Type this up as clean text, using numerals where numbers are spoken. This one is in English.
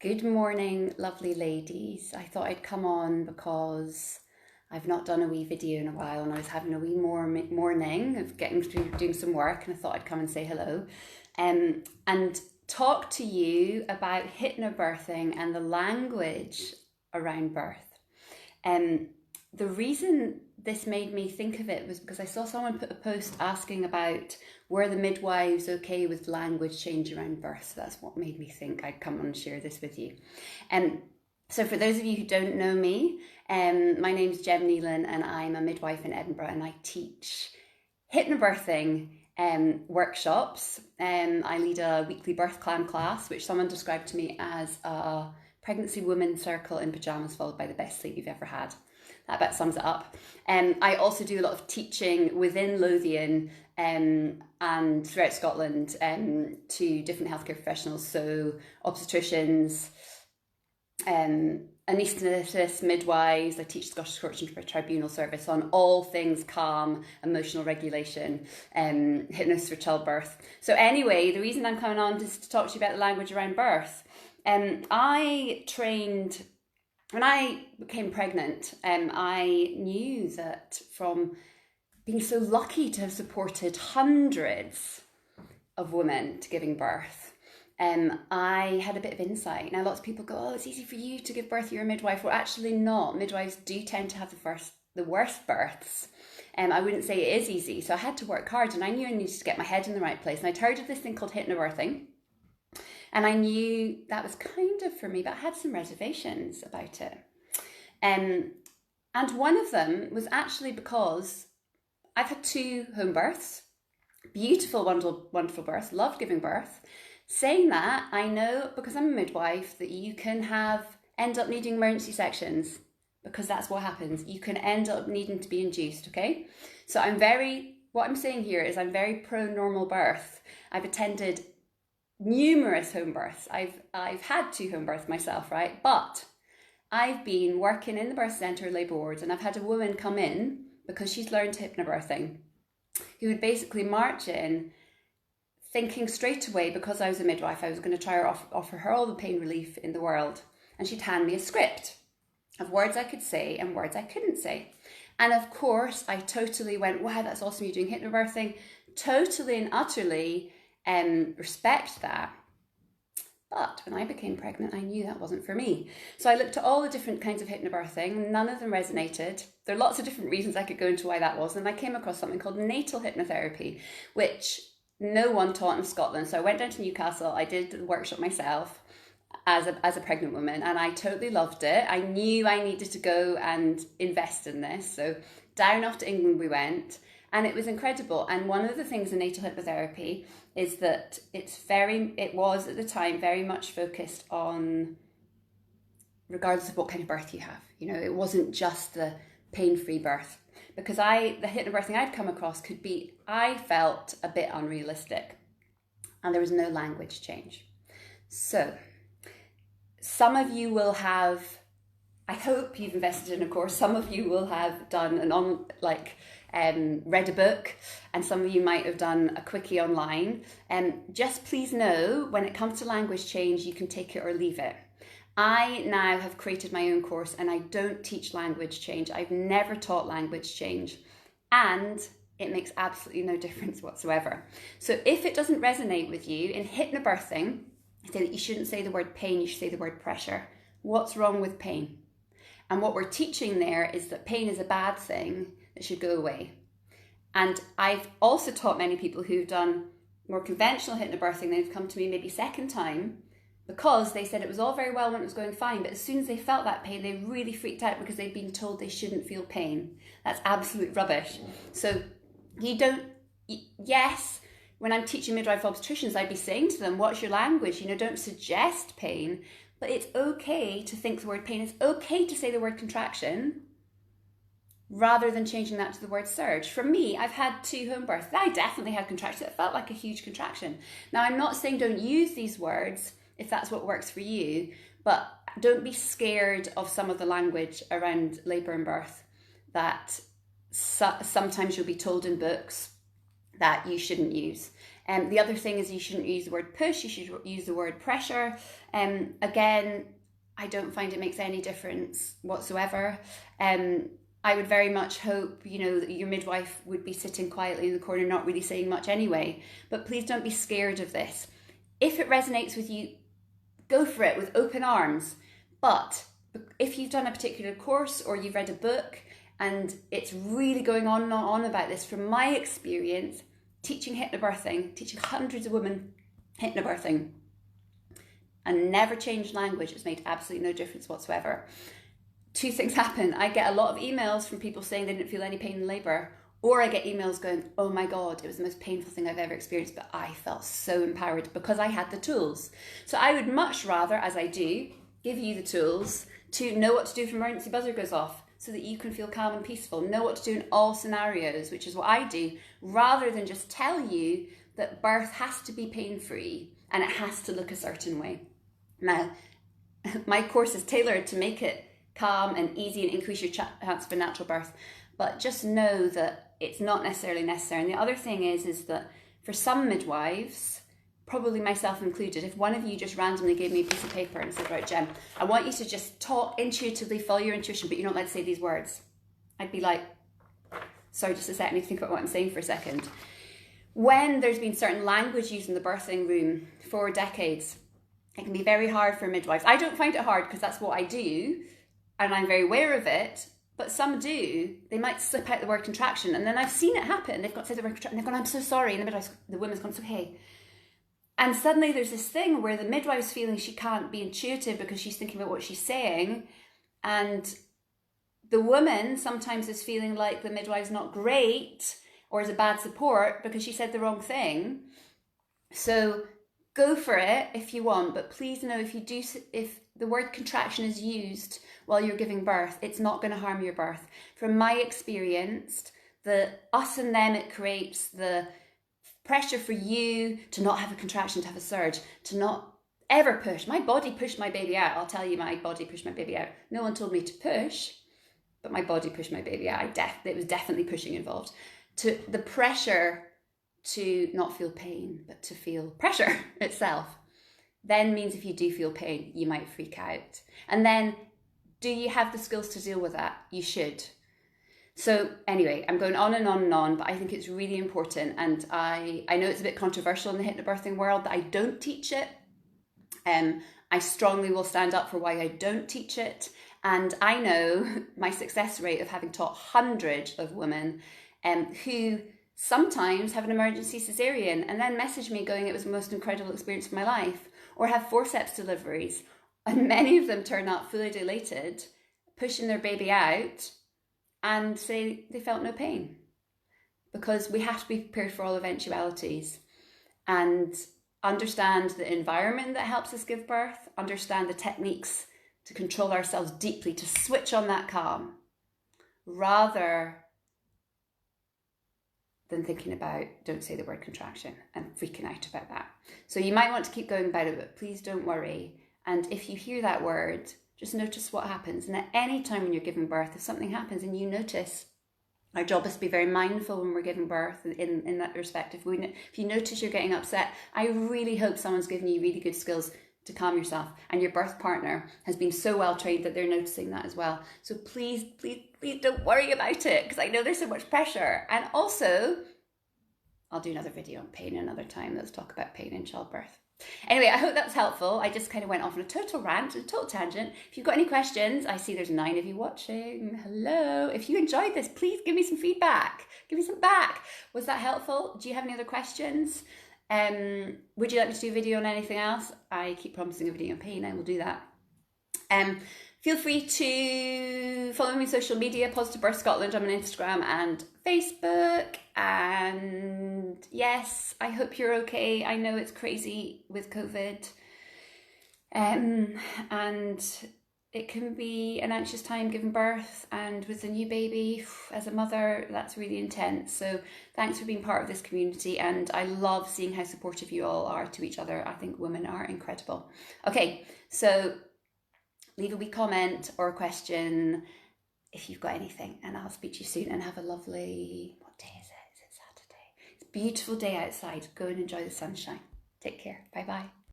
Good morning, lovely ladies. I thought I'd come on because I've not done a wee video in a while and I was having a wee morning of getting through doing some work, and I thought I'd come and say hello and talk to you about hypnobirthing and the language around birth. The reason this made me think of it was because I saw someone put a post asking about were the midwives okay with language change around birth. So that's what made me think I'd come on and share this with you. So for those of you who don't know me, my name's Gemma Nealon and I'm a midwife in Edinburgh, and I teach hypnobirthing workshops. I lead a weekly birth clam class, which someone described to me as a pregnancy woman circle in pyjamas followed by the best sleep you've ever had. That about sums it up. I also do a lot of teaching within Lothian and throughout Scotland to different healthcare professionals, so obstetricians, anaesthetists, midwives. I teach Scottish Courts and Tribunal Service on all things calm, emotional regulation, hypnosis for childbirth. So anyway, the reason I'm coming on is to talk to you about the language around birth. I trained... When I became pregnant, I knew that from being so lucky to have supported hundreds of women to giving birth, I had a bit of insight. Now, lots of people go, oh, it's easy for you to give birth, you're a midwife. Well, actually not. Midwives do tend to have the worst births. I wouldn't say it is easy. So I had to work hard, and I knew I needed to get my head in the right place. And I'd heard of this thing called hypnobirthing. And I knew that was kind of for me, but I had some reservations about it. And one of them was actually because I've had 2 home births, beautiful, wonderful, wonderful births, loved giving birth. Saying that, I know, because I'm a midwife, that you can end up needing emergency sections, because that's what happens. You can end up needing to be induced, okay? So what I'm saying here is I'm very pro-normal birth. I've attended numerous home births. I've had 2 home births myself, right? But I've been working in the birth centre, labour wards, and I've had a woman come in because she's learned hypnobirthing, who would basically march in thinking straight away, because I was a midwife, I was going to try offer her all the pain relief in the world, and she'd hand me a script of words I could say and words I couldn't say. And of course, I totally went, wow, that's awesome, you're doing hypnobirthing. Totally and utterly respect that. But when I became pregnant, I knew that wasn't for me. So I looked at all the different kinds of hypnobirthing. None of them resonated. There are lots of different reasons I could go into why that was. And I came across something called natal hypnotherapy, which no one taught in Scotland. So I went down to Newcastle. I did the workshop myself as a pregnant woman, and I totally loved it. I knew I needed to go and invest in this. So down off to England we went. And it was incredible. And one of the things in natal hypnotherapy is that it was at the time very much focused on, regardless of what kind of birth you have, it wasn't just the pain-free birth. Because the hypnobirthing I'd come across I felt a bit unrealistic, and there was no language change. So some of you will have, I hope you've invested in a course, some of you will have done read a book, and some of you might have done a quickie online. Just please know, when it comes to language change, you can take it or leave it. I now have created my own course, and I don't teach language change. I've never taught language change, and it makes absolutely no difference whatsoever. So if it doesn't resonate with you, in hypnobirthing, I say that you shouldn't say the word pain, you should say the word pressure. What's wrong with pain? And what we're teaching there is that pain is a bad thing that should go away. And I've also taught many people who've done more conventional hypnobirthing, they've come to me maybe second time, because they said it was all very well when it was going fine, but as soon as they felt that pain, they really freaked out because they'd been told they shouldn't feel pain. That's absolute rubbish. So yes, when I'm teaching midwife obstetricians, I'd be saying to them, what's your language? Don't suggest pain, but it's okay to think the word pain. It's okay to say the word contraction, rather than changing that to the word surge. For me, I've had 2 home births. I definitely had contractions. It felt like a huge contraction. Now, I'm not saying don't use these words if that's what works for you, but don't be scared of some of the language around labour and birth that sometimes you'll be told in books that you shouldn't use. The other thing is you shouldn't use the word push, you should use the word pressure. Again, I don't find it makes any difference whatsoever. I would very much hope, that your midwife would be sitting quietly in the corner, not really saying much anyway. But please don't be scared of this. If it resonates with you, go for it with open arms. But if you've done a particular course or you've read a book and it's really going on and on about this, from my experience, teaching hypnobirthing, teaching hundreds of women hypnobirthing, and never changed language, it's made absolutely no difference whatsoever. Two things happen. I get a lot of emails from people saying they didn't feel any pain in labour, or I get emails going, oh my God, it was the most painful thing I've ever experienced, but I felt so empowered because I had the tools. So I would much rather, as I do, give you the tools to know what to do if emergency buzzer goes off, so that you can feel calm and peaceful, know what to do in all scenarios, which is what I do, rather than just tell you that birth has to be pain-free and it has to look a certain way. Now, my course is tailored to make it calm and easy and increase your chance of a natural birth, but just know that it's not necessarily necessary. And the other thing is that for some midwives, probably myself included, if one of you just randomly gave me a piece of paper and said, right, Gem, I want you to just talk intuitively, follow your intuition, but you're not allowed to say these words, I'd be like, sorry, just a second, I need to think about what I'm saying for a second. When there's been certain language used in the birthing room for decades, it can be very hard for midwives. I don't find it hard because that's what I do, and I'm very aware of it, but some do. They might slip out the word contraction, and then I've seen it happen. They've got to say the word contraction, and they've gone, I'm so sorry, and the woman's gone, it's okay. And suddenly there's this thing where the midwife's feeling she can't be intuitive because she's thinking about what she's saying, and the woman sometimes is feeling like the midwife's not great or is a bad support because she said the wrong thing. So go for it if you want, but please know if the word contraction is used while you're giving birth, it's not going to harm your birth. From my experience, the us and them it creates, the pressure for you to not have a contraction, to have a surge, to not ever push. My body pushed my baby out. I'll tell you, my body pushed my baby out. No one told me to push, but my body pushed my baby out. It was definitely pushing involved. To the pressure to not feel pain, but to feel pressure itself, then means if you do feel pain, you might freak out. And then, do you have the skills to deal with that? You should. So anyway, I'm going on and on and on, but I think it's really important. And I know it's a bit controversial in the hypnobirthing world that I don't teach it. I strongly will stand up for why I don't teach it. And I know my success rate of having taught hundreds of women who sometimes have an emergency cesarean and then message me going, it was the most incredible experience of my life, or have forceps deliveries. And many of them turn up fully dilated, pushing their baby out, and say they felt no pain, because we have to be prepared for all eventualities and understand the environment that helps us give birth, understand the techniques to control ourselves deeply, to switch on that calm, rather than thinking about, don't say the word contraction, and freaking out about that. So you might want to keep going about it, but please don't worry. And if you hear that word, just notice what happens. And at any time when you're giving birth, if something happens and you notice, our job is to be very mindful when we're giving birth in that respect. If you notice you're getting upset, I really hope someone's given you really good skills to calm yourself, and your birth partner has been so well trained that they're noticing that as well. So please, please, please don't worry about it, because I know there's so much pressure. And also, I'll do another video on pain another time. Let's talk about pain in childbirth. Anyway, I hope that was helpful. I just kind of went off on a total rant, a total tangent. If you've got any questions, I see there's 9 of you watching. Hello. If you enjoyed this, please give me some feedback. Give me some back. Was that helpful? Do you have any other questions? Would you like me to do a video on anything else? I keep promising a video on pain. I will do that. Feel free to follow me on social media, Positive Birth Scotland. I'm on Instagram and Facebook. And yes, I hope you're okay. I know it's crazy with COVID. And it can be an anxious time giving birth, and with a new baby as a mother, that's really intense. So thanks for being part of this community, and I love seeing how supportive you all are to each other. I think women are incredible. Okay, so leave a wee comment or a question if you've got anything, and I'll speak to you soon, and have a lovely, what day is it? Is it Saturday? It's beautiful day outside. Go and enjoy the sunshine. Take care. Bye bye.